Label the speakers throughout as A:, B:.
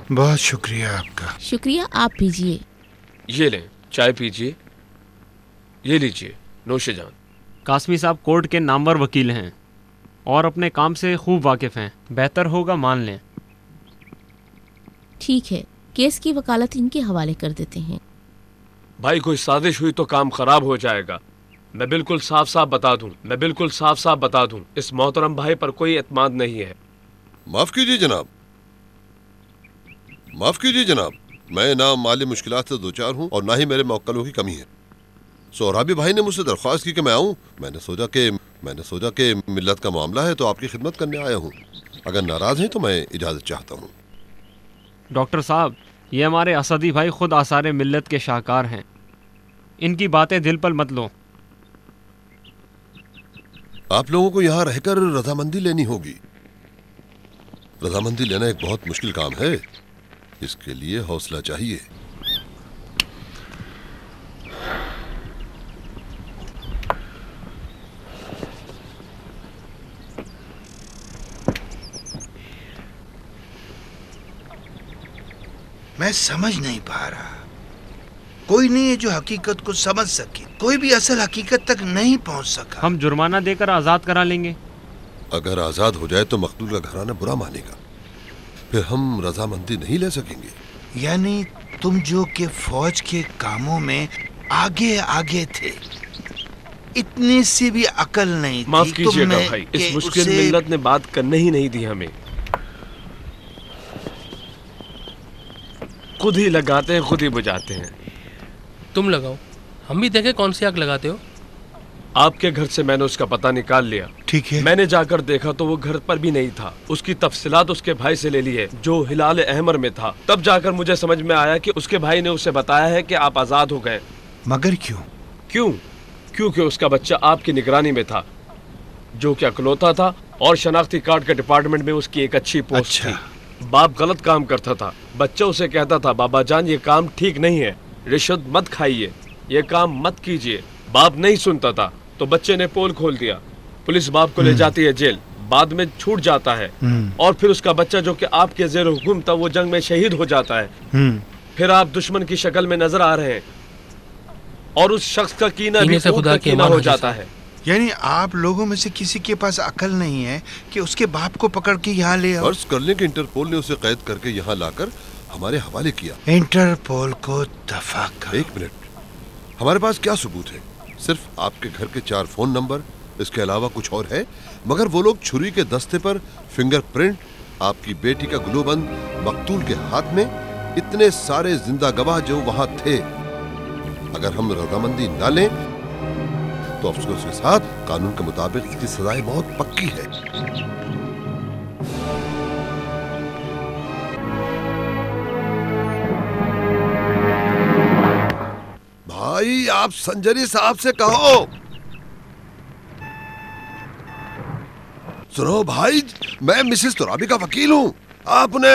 A: बहुत शुक्रिया आपका।
B: शुक्रिया, आप पीजिए।
C: ये लें, चाय पीजिए। ये लीजिए, नोशेजान।
D: कासमी साहब कोर्ट के नामवर वकील हैं और अपने काम से खूब वाकिफ़ हैं। बेहतर होगा मान लें।
B: ठीक है, केस की वकालत इनके हवाले कर देते हैं।
C: भाई कोई साजिश हुई तो काम खराब हो जाएगा। मैं बिल्कुल साफ साफ बता दूं, इस मोहतरम भाई पर कोई एतमाद नहीं है।
E: माफ कीजिए जनाब, मैं ना माली मुश्किलात से दो चार हूँ और ना ही मेरे मौक्कलों की कमी है। सोहराबी भाई ने मुझसे दरख्वास्त की कि मैं आऊँ। मैंने सोचा कि मिल्लत का मामला है तो आपकी खिदमत करने आया हूँ। अगर नाराज हैं तो मैं इजाज़त चाहता हूँ।
D: डॉक्टर साहब, ये हमारे असदी भाई खुद आसार मिल्लत के शाहकार हैं। इनकी बातें दिल पर मत लो।
E: आप लोगों को यहाँ रहकर रजामंदी लेनी होगी। रजामंदी लेना एक बहुत मुश्किल काम है। इसके लिए हौसला चाहिए।
A: मैं समझ नहीं पा रहा, कोई नहीं है जो हकीकत को समझ सके। कोई भी असल हकीकत तक नहीं पहुंच सका।
D: हम जुर्माना देकर आज़ाद करा लेंगे।
E: अगर आजाद हो जाए तो मकतूल का घराना बुरा मानेगा, फिर हम रजामंदी नहीं ले सकेंगे।
A: यानी तुम जो के फौज के कामों में आगे आगे थे, इतनी सी भी अकल नहीं थी।
C: माफ कीजिएगा भाई, इस मुश्किल मिल्लत ने बात करने ही नहीं दी हमें। खुद ही लगाते हैं, खुद ही बुझाते हैं।
F: तुम लगाओ, हम भी देखें कौन सी आग लगाते हो।
C: आपके घर से मैंने उसका पता निकाल लिया।
A: ठीक है।
C: मैंने जाकर देखा तो वो घर पर भी नहीं था। उसकी तफसीलात उसके भाई से ले ली है जो हिलाल अहमर में था। तब जाकर मुझे समझ में आया कि उसके भाई ने उसे बताया है कि आप आजाद हो गए।
A: मगर क्यों?
C: क्योंकि उसका बच्चा आपकी निगरानी में था, जो कि अकलौता था और शनाख्ती कार्ड के डिपार्टमेंट में उसकी एक अच्छी पोस्ट थी। बाप गलत काम करता था। बच्चा उसे कहता था, बाबा जान ये काम ठीक नहीं है, रिश्वत मत खाइए, ये काम मत कीजिए। बाप नहीं सुनता था तो बच्चे ने पोल खोल दिया। पुलिस बाप को ले जाती है जेल, बाद में छूट जाता है और फिर उसका बच्चा जो कि आपके ज़ेर हुक्म था वो जंग में शहीद हो जाता है। फिर आप दुश्मन की शक्ल में नजर आ रहे हैं और उस शख्स का कीना भी खून का कीना हो जाता है।
A: यानी आप लोगों में से किसी के पास अकल नहीं है कि उसके बाप को पकड़ के यहाँ ले आओ।
E: फर्ज कर लें कि इंटरपोल ने उसे कैद करके यहाँ लाकर हमारे हवाले किया।
A: इंटरपोल को दफा करो।
E: एक मिनट, हमारे पास क्या सबूत है? सिर्फ आपके घर के 4 फोन नंबर, इसके अलावा कुछ और है? मगर वो लोग छुरी के दस्ते पर फिंगरप्रिंट, आपकी बेटी का ग्लूबंद मकतूल के हाथ में, इतने सारे जिंदा गवाह जो वहां थे। अगर हम रजामंदी ना लें तो अफसोस के साथ कानून के मुताबिक इसकी सजाएं बहुत पक्की है। भाई आप संजरी साहब से कहो। सुनो भाई, मैं मिसेस तुराबी का वकील हूं। आपने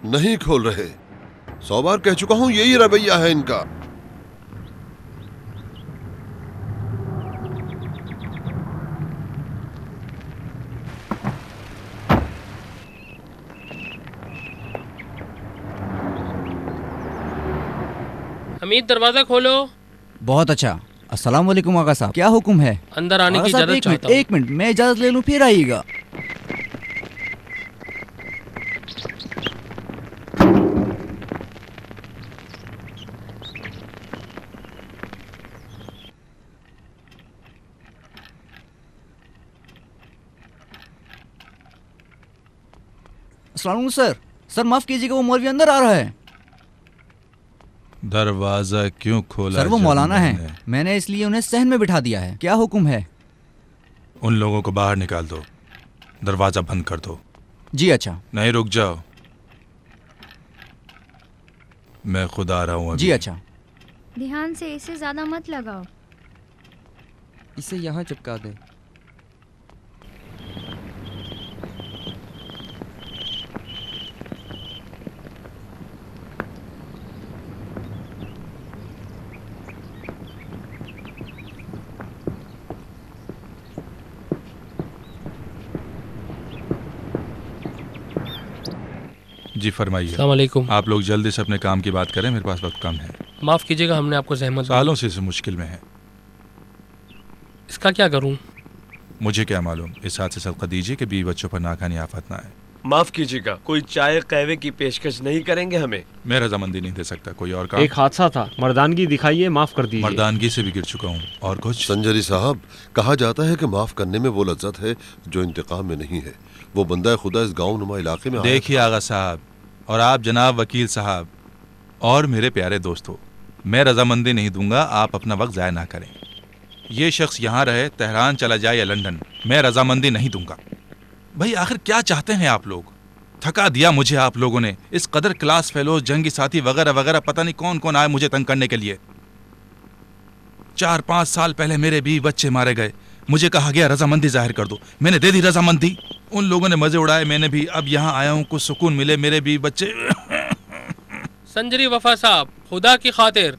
E: नहीं खोल रहे। 100 बार कह चुका हूं, यही रवैया है इनका।
F: हमीद, दरवाजा खोलो।
G: बहुत अच्छा। अस्सलाम वालेकुम आगा साहब, क्या हुक्म है?
F: अंदर आने की इजाजत चाहता हूं।
G: एक मिनट, मैं इजाजत ले लूं फिर आइएगा। अस्सलाम वालेकुम सर। सर माफ कीजिएगा, वो मौलवी अंदर आ रहा है।
H: दरवाजा क्यों खोला?
G: सर वो मौलाना है, मैंने इसलिए उन्हें सहन में बिठा दिया है। क्या हुक्म है?
H: उन लोगों को बाहर निकाल दो, दरवाजा बंद कर दो।
G: जी अच्छा।
H: नहीं, रुक जाओ, मैं खुद आ रहा हूँ।
G: जी अच्छा।
I: ध्यान से, इसे ज्यादा मत लगाओ।
G: इसे यहाँ चिपका दे।
H: जी फरमाइए।
F: अस्सलाम वालेकुम।
H: आप लोग जल्दी से अपने काम की बात करें, मेरे पास वक्त कम है।
F: माफ़ कीजिएगा, हमने आपको जहमत
H: सालों से इस मुश्किल में है।
F: इसका क्या करूं?
H: मुझे क्या मालूम। इस हाथ से सदका दीजिए कि बीवी बच्चों पर नाकानी आफत ना आए।
C: माफ कीजिएगा, कोई चाय कहवे की पेशकश नहीं करेंगे हमें?
H: मैं रजामंदी नहीं दे सकता। कोई और काम?
D: एक हादसा था, मर्दानगी दिखाइए, माफ कर दीजिए।
H: मर्दानगी से भी गिर चुका हूँ। और कुछ?
E: संजरी साहब, कहा जाता है कि माफ करने में वो लज्जत है जो इंतकाम में नहीं है। वो बंदा खुदा इस गाँव नुमा इलाके में
H: देखिए आगा साहब और आप जनाब वकील साहब और मेरे प्यारे दोस्तों, मैं रजामंदी नहीं दूंगा। आप अपना वक्त ज़ाया ना करें। ये शख्स यहाँ रहे, तेहरान चला जाए या लंदन, मैं रजामंदी नहीं दूंगा। भाई आखिर क्या चाहते हैं आप लोग? थका दिया मुझे आप लोगों ने। इस कदर क्लास फेलोज, जंगी साथी वगैरह वगैरह, पता नहीं कौन कौन आए मुझे तंग करने के लिए। 4-5 साल पहले मेरे बीवी बच्चे मारे गए, मुझे कहा गया रजामंदी जाहिर कर दो, मैंने दे दी रजामंदी। उन लोगों ने मजे उड़ाए, मैंने भी। अब यहाँ आया हूँ, कुछ सुकून मिले, मेरे बीवी बच्चे।
F: संजरी वफा साहब, खुदा की खातिर,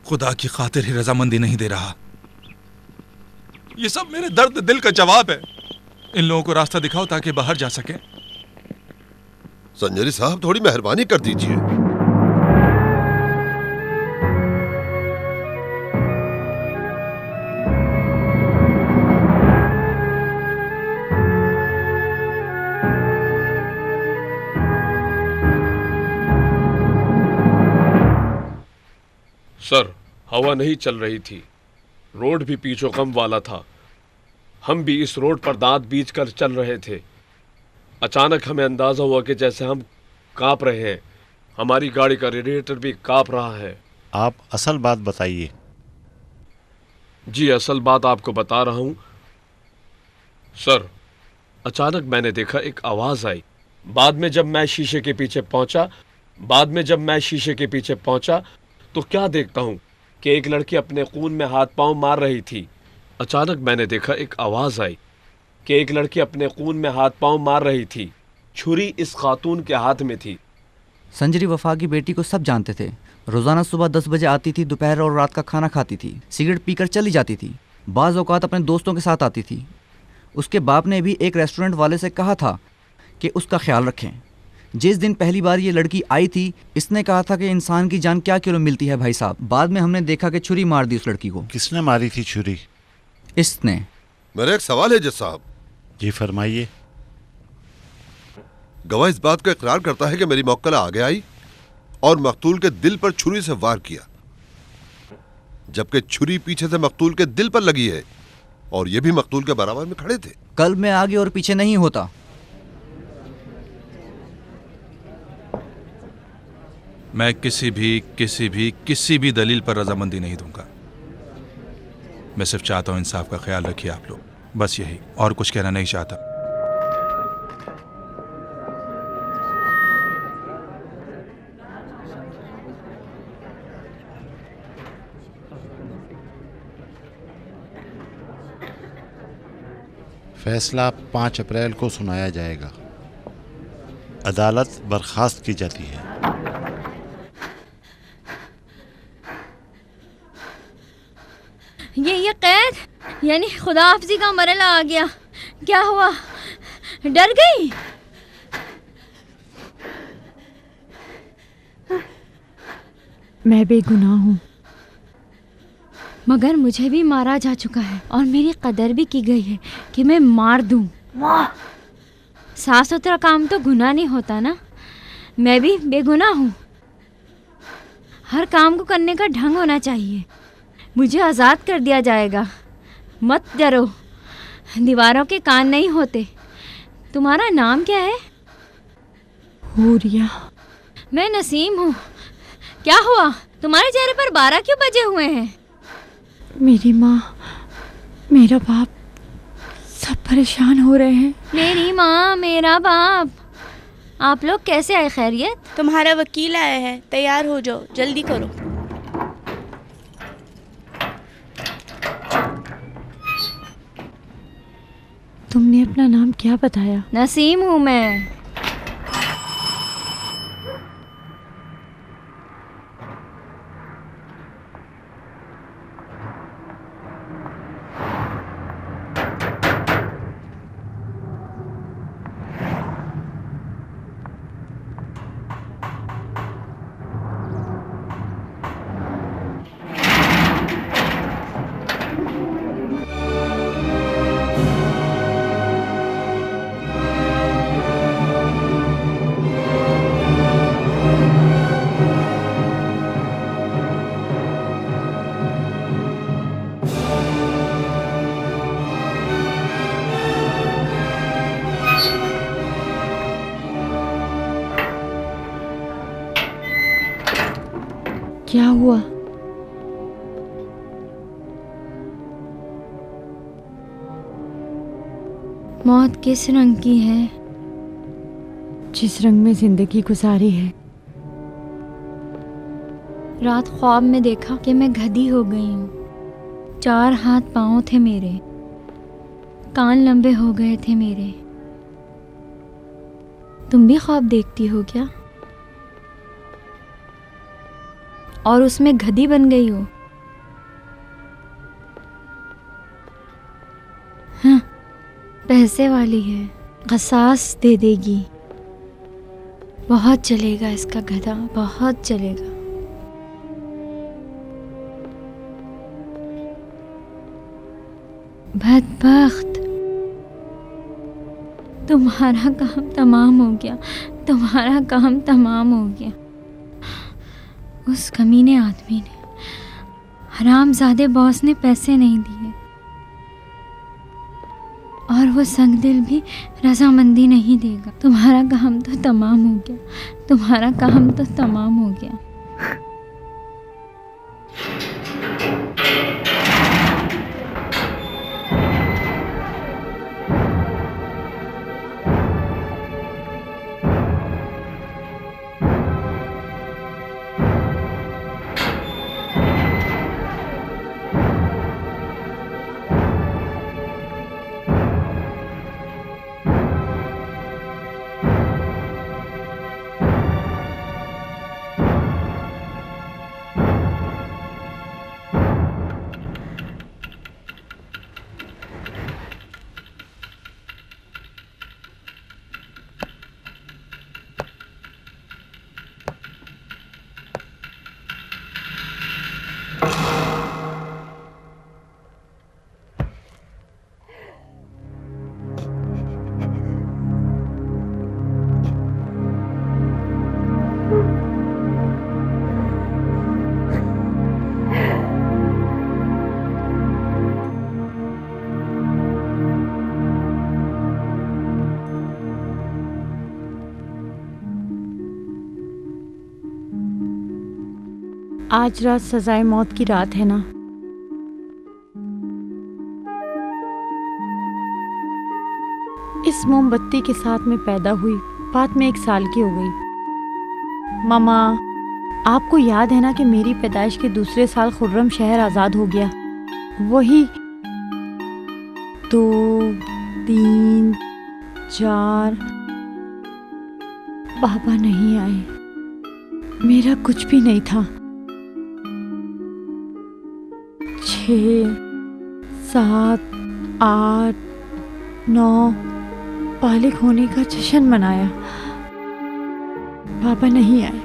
H: खुदा की खातिर ही रजामंदी नहीं दे रहा। ये सब मेरे दर्द दिल का जवाब है। इन लोगों को रास्ता दिखाओ ताकि बाहर जा सके।
E: संजरी साहब, थोड़ी मेहरबानी कर दीजिए।
C: सर, हवा नहीं चल रही थी, रोड भी पीछो कम वाला था। हम भी इस रोड पर दांत बीच कर चल रहे थे। अचानक हमें अंदाजा हुआ कि जैसे हम कांप रहे हैं। हमारी गाड़ी का रेडिएटर भी कांप रहा है।
J: आप असल बात बताइए।
C: जी, असल बात आपको बता रहा हूं सर। अचानक मैंने देखा एक आवाज आई। बाद में जब मैं शीशे के पीछे पहुंचा तो क्या देखता हूं कि एक लड़की अपने खून में हाथ पांव मार रही थी। अचानक मैंने देखा एक आवाज आई कि एक लड़की अपने खून में हाथ पांव मार रही थी। छुरी इस खातून के हाथ में थी।
G: संजरी वफा की बेटी को सब जानते थे। रोजाना सुबह 10 बजे आती थी, दोपहर और रात का खाना खाती थी, सिगरेट पीकर चली जाती थी, बाज़ औक़ात अपने दोस्तों के साथ आती थी। उसके बाप ने भी एक रेस्टोरेंट वाले से कहा था कि उसका ख्याल रखें। जिस दिन पहली बार ये लड़की आई थी, इसने कहा था कि इंसान की जान क्या किलो मिलती है भाई साहब। बाद में हमने देखा कि छुरी मार दी उस लड़की को।
J: किसने मारी थी छुरी?
G: इसने।
E: मेरा एक सवाल है जज साहब।
J: जी फरमाइए।
E: गवाह इस बात का इकरार करता है कि मेरी मौक्कला आगे आई और मकतूल के दिल पर छुरी से वार किया, जबकि छुरी पीछे से मकतूल के दिल पर लगी है और ये भी मकतूल के बराबर में खड़े थे।
G: कल मैं आगे और पीछे नहीं होता।
H: मैं किसी भी दलील पर रजामंदी नहीं दूंगा। मैं सिर्फ चाहता हूं इंसाफ का ख्याल रखिए आप लोग, बस यही, और कुछ कहना नहीं चाहता।
J: फैसला 5 अप्रैल को सुनाया जाएगा। अदालत बर्खास्त की जाती है।
I: ये कैद यानी खुदा हाफिज़ी का मरला आ गया। क्या हुआ? डर गई? मैं बेगुनाह हूँ, मगर मुझे भी मारा जा चुका है और मेरी कदर भी की गई है कि मैं मार दूँ। साफ सुथरा काम तो गुनाह नहीं होता ना। मैं भी बेगुनाह हूँ। हर काम को करने का ढंग होना चाहिए। मुझे आज़ाद कर दिया जाएगा, मत डरो। दीवारों के कान नहीं होते। तुम्हारा नाम क्या है?
K: हूरिया।
I: मैं नसीम हूँ। क्या हुआ? तुम्हारे चेहरे पर 12 क्यों बजे हुए हैं?
K: मेरी माँ, मेरा बाप सब परेशान हो रहे हैं।
I: मेरी माँ, मेरा बाप, आप लोग कैसे आए? खैरियत?
L: तुम्हारा वकील आया है, तैयार हो जाओ, जल्दी करो।
K: तुमने अपना नाम क्या बताया?
I: नसीम हूँ मैं।
K: क्या हुआ?
I: मौत किस रंग की है?
K: जिस रंग में जिंदगी गुजारी है।
I: रात ख्वाब में देखा कि मैं गधी हो गई हूँ। 4 हाथ पाँव थे मेरे, कान लंबे हो गए थे मेरे। तुम भी ख्वाब देखती हो क्या? और उसमें गधी बन गई हो? हाँ, पैसे वाली है, क़सास दे देगी। बहुत चलेगा इसका गधा, बहुत चलेगा। बदबख्त, तुम्हारा काम तमाम हो गया, तुम्हारा काम तमाम हो गया। उस कमीने आदमी ने, हरामजादे बॉस ने पैसे नहीं दिए, और वो संगदिल भी रजामंदी नहीं देगा। तुम्हारा काम तो तमाम हो गया, तुम्हारा काम तो तमाम हो गया।
K: आज रात सजाए मौत की रात है ना? इस मोमबत्ती के साथ मैं पैदा हुई, बात में 1 साल की हो गई। मामा, आपको याद है ना कि मेरी पैदाइश के दूसरे साल खुर्रम शहर आज़ाद हो गया। वही 2, 3, 4 पापा नहीं आए, मेरा कुछ भी नहीं था। 6, 7, 8, 9 बालिग होने का जश्न मनाया, पापा नहीं आए।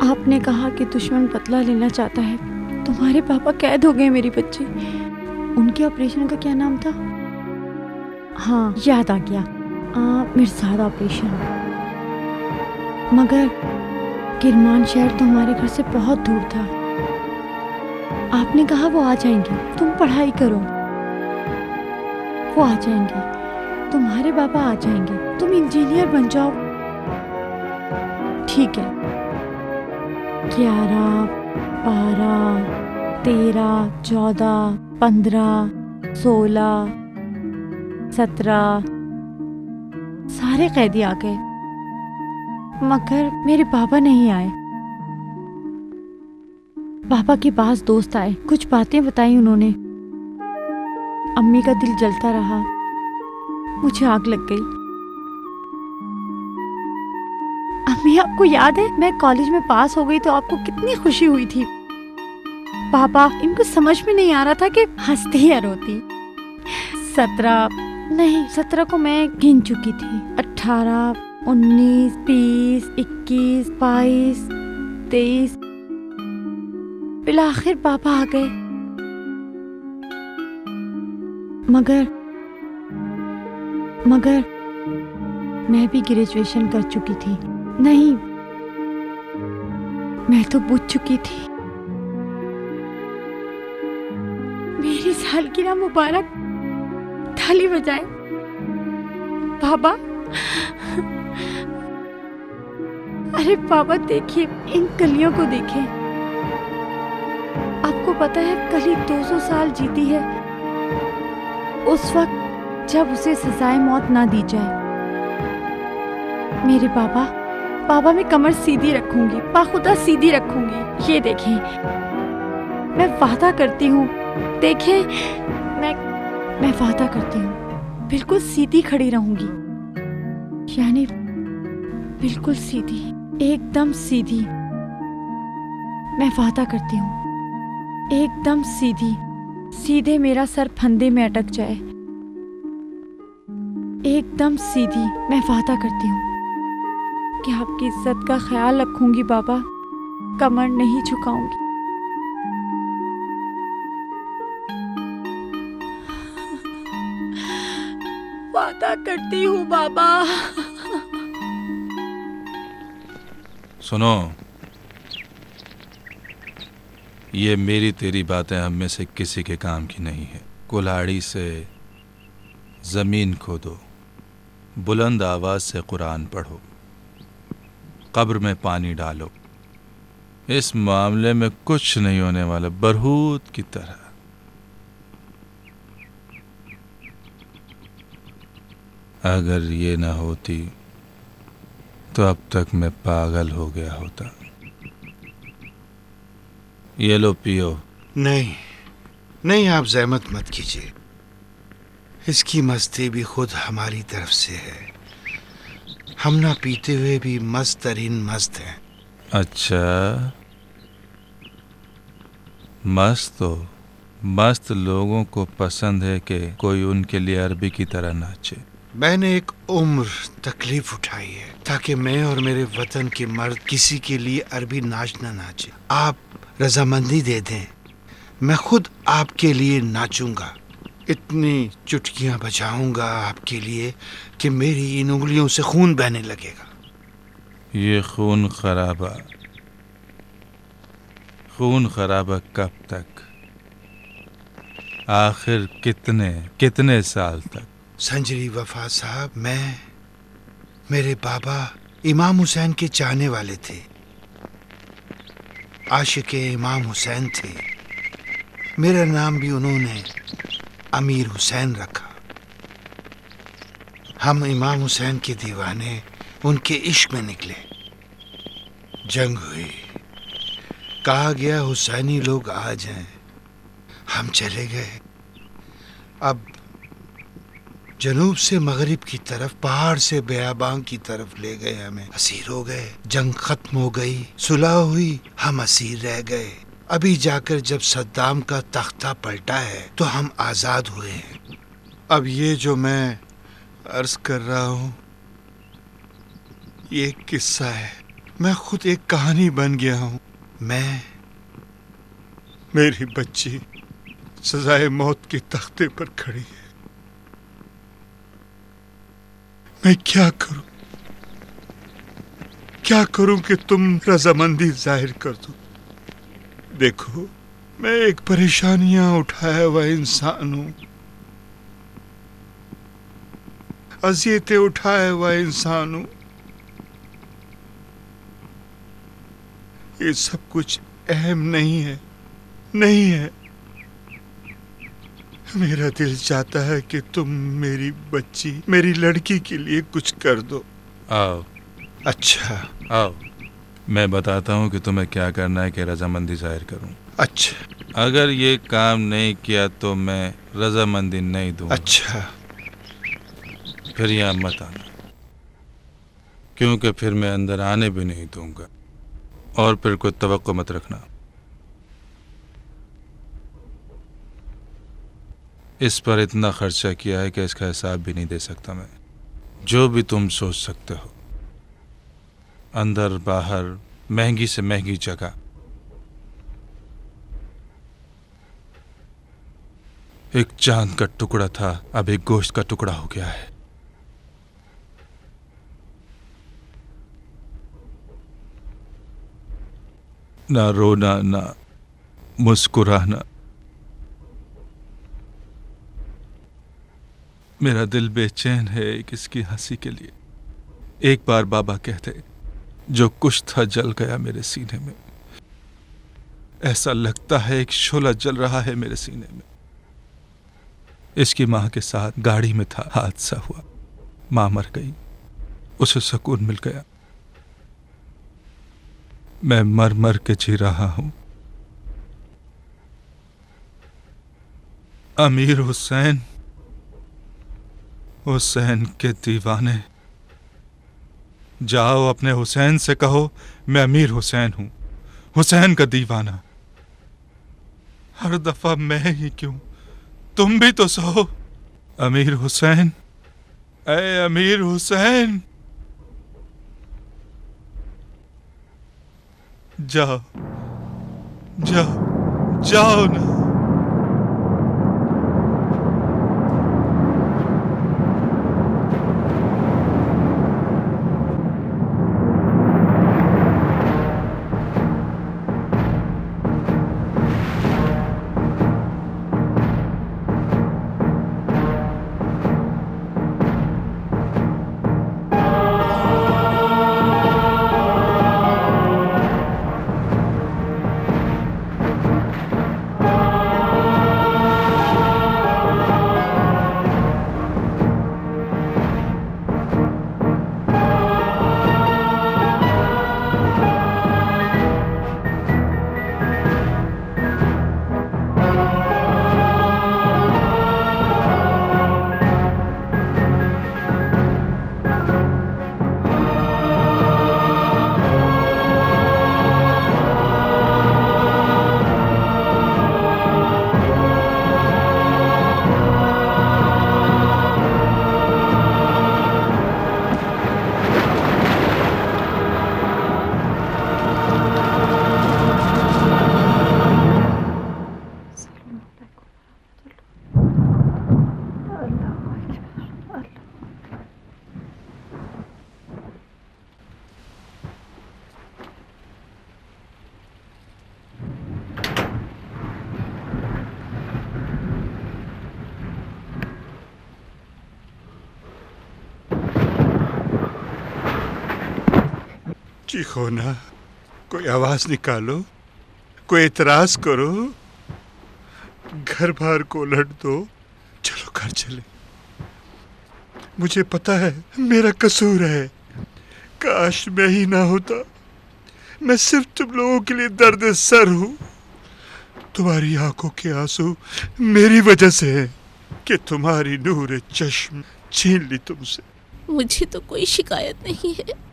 K: आपने कहा कि दुश्मन बदला लेना चाहता है। तुम्हारे पापा कैद हो गए मेरी बच्ची। उनके ऑपरेशन का क्या नाम था? हाँ, याद आ गया, मिर्जाद ऑपरेशन। मगर किरमान शहर तो हमारे घर से बहुत दूर था। आपने कहा वो आ जाएंगे, तुम पढ़ाई करो। वो आ जाएंगे, तुम्हारे बाबा आ जाएंगे, तुम इंजीनियर बन जाओ। ठीक है। 11, 12, 13, 14, 15, 16, 17 सारे कैदी आ गए, मगर मेरे बाबा नहीं आए। पापा के पास दोस्त आए, कुछ बातें बताई उन्होंने। अम्मी का दिल जलता रहा, मुझे आग लग गई। अम्मी, आपको याद है मैं कॉलेज में पास हो गई तो आपको कितनी खुशी हुई थी? पापा, इनको समझ में नहीं आ रहा था कि हंसती या रोती। 17 को मैं गिन चुकी थी। 18, 19, 20, 21, 22, 23। आखिर पापा आ गए, मगर मैं भी ग्रेजुएशन कर चुकी थी। नहीं, मैं तो बुझ चुकी थी। मेरी सालगिरह मुबारक, थाली बजाए बाबा। अरे बाबा, देखिए इन कलियों को देखिए। आपको पता है कली 200 साल जीती है, उस वक्त जब उसे सजाए मौत ना दी जाए। मेरे बाबा मैं कमर सीधी रखूंगी, बाखुदा सीधी रखूंगी। ये देखें, मैं वादा करती हूँ। देखें, मैं वादा करती हूँ, बिल्कुल सीधी खड़ी रहूंगी। यानी बिल्कुल सीधी, एकदम सीधी। मैं वादा करती हूँ, एकदम सीधे मेरा सर फंदे में अटक जाए। एकदम सीधी। मैं वादा करती हूँ कि आपकी इज्जत का ख्याल रखूंगी बाबा, कमर नहीं झुकाऊंगी। वादा करती हूँ बाबा।
H: सुनो, ये मेरी तेरी बातें हम में से किसी के काम की नहीं है। कुल्हाड़ी से ज़मीन खोदो, बुलंद आवाज़ से कुरान पढ़ो, कब्र में पानी डालो, इस मामले में कुछ नहीं होने वाला, बरहूत की तरह। अगर ये ना होती तो अब तक मैं पागल हो गया होता। ये लो पियो।
A: नहीं, आप जहमत मत कीजिए। इसकी मस्ती भी खुद हमारी तरफ से है। हम ना पीते हुए भी मस्त तरीन मस्त हैं।
H: अच्छा, मस्त लोगों को पसंद है कि कोई उनके लिए अरबी की तरह नाचे।
A: मैंने एक उम्र तकलीफ उठाई है ताकि मैं और मेरे वतन के मर्द किसी के लिए अरबी नाच न नाचे। आप रजामंदी दे दें, मैं खुद आपके लिए नाचूंगा। इतनी चुटकियां बजाऊंगा आपके लिए कि मेरी इन उंगलियों से खून बहने लगेगा।
H: ये खून खराबा कब तक? आखिर कितने साल तक?
A: संजरी वफा साहब, मेरे बाबा इमाम हुसैन के चाहने वाले थे, आशिक इमाम हुसैन थे। मेरा नाम भी उन्होंने अमीर हुसैन रखा। हम इमाम हुसैन के दीवाने उनके इश्क में निकले। जंग हुई, कहा गया हुसैनी लोग आ जाएं, हम चले गए। अब जनूब से मगरिब की तरफ, पहाड़ से बेयाबान की तरफ ले गए हमें। असीर हो गए, जंग खत्म हो गई, सुलह हुई, हम असीर रह गए। अभी जाकर जब सद्दाम का तख्ता पलटा है तो हम आजाद हुए हैं। अब ये जो मैं अर्ज कर रहा हूँ ये एक किस्सा है। मैं खुद एक कहानी बन गया हूँ। मेरी बच्ची सजाए मौत के तख्ते पर खड़ी है। मैं क्या करूं कि तुम रजामंदी जाहिर कर दो। देखो, मैं एक परेशानियां उठाया हुआ इंसान हूं, अजियतें उठाया हुआ इंसान हूं। ये सब कुछ अहम नहीं है, नहीं है। मेरा दिल चाहता है कि तुम मेरी बच्ची, मेरी लड़की के लिए कुछ कर दो।
H: आओ।
A: अच्छा
H: आओ, मैं बताता हूँ कि तुम्हें क्या करना है कि रजामंदी जाहिर करूँ।
A: अच्छा।
H: अगर ये काम नहीं किया तो मैं रजामंदी नहीं दूंगा।
A: अच्छा।
H: फिर यहाँ मत आना, क्योंकि फिर मैं अंदर आने भी नहीं दूंगा, और फिर कोई तवक्को मत रखना। इस पर इतना खर्चा किया है कि इसका हिसाब भी नहीं दे सकता मैं। जो भी तुम सोच सकते हो, अंदर बाहर, महंगी से महंगी जगह, एक चांद का टुकड़ा था, अब एक गोश्त का टुकड़ा हो गया है। ना रोना, ना मुस्कुराना। मेरा दिल बेचैन है एक इसकी हंसी के लिए। एक बार बाबा कहते, जो कुछ था जल गया मेरे सीने में। ऐसा लगता है एक शोला जल रहा है मेरे सीने में। इसकी माँ के साथ गाड़ी में था, हादसा हुआ, माँ मर गई, उसे सुकून मिल गया। मैं मर मर के जी रहा हूं। अमीर हुसैन, हुसैन के दीवाने, जाओ अपने हुसैन से कहो मैं अमीर हुसैन हूं, हुसैन का दीवाना। हर दफा मैं ही क्यों, तुम भी तो सहो। अमीर हुसैन, ऐ अमीर हुसैन, जाओ जाओ जाओ ना।
A: चीखो ना, कोई आवाज निकालो, कोई एतराज करो, घर बार को उलट दो। चलो घर चले। मुझे पता है मेरा कसूर है, काश मैं ही ना होता। मैं सिर्फ तुम लोगों के लिए दर्द सर हूं। तुम्हारी आंखों के आंसू मेरी वजह से है कि तुम्हारी नूर चश्म छीन ली तुमसे।
B: मुझे तो कोई शिकायत नहीं है।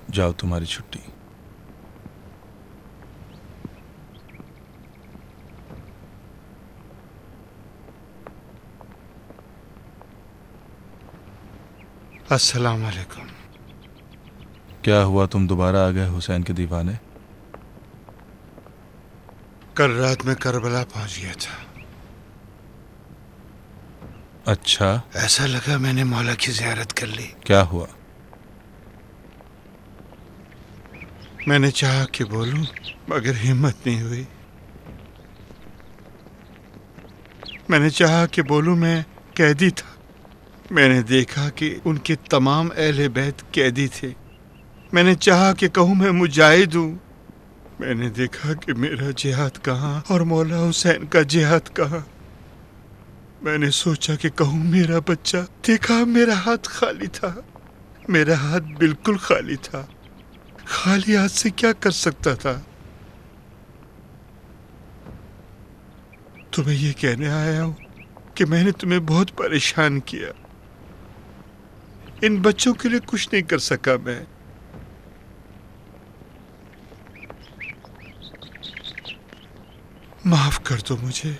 H: जाओ, तुम्हारी छुट्टी।
A: अस्सलाम वालेकुम।
H: क्या हुआ, तुम दोबारा आ गए हुसैन के दीवाने?
A: कल रात में करबला पहुंच गया था।
H: अच्छा,
A: ऐसा लगा मैंने मौला की जियारत कर ली।
H: क्या हुआ?
A: मैंने चाहा कि बोलूं मगर हिम्मत नहीं हुई। मैंने चाहा कि बोलूं मैं कैदी था। मैंने देखा कि उनके तमाम अहले बैत कैदी थे। मैंने चाहा कि कहूं मैं मुजाहिद हूं। मैंने देखा कि मेरा जिहाद कहाँ और मौला हुसैन का जिहाद कहाँ। मैंने सोचा कि कहूं मेरा बच्चा। देखा मेरा हाथ खाली था। मेरा हाथ बिल्कुल खाली था। खाली हाथ से क्या कर सकता था? तो मैं ये कहने आया हूं कि मैंने तुम्हें बहुत परेशान किया। इन बच्चों के लिए कुछ नहीं कर सका मैं। माफ कर दो मुझे।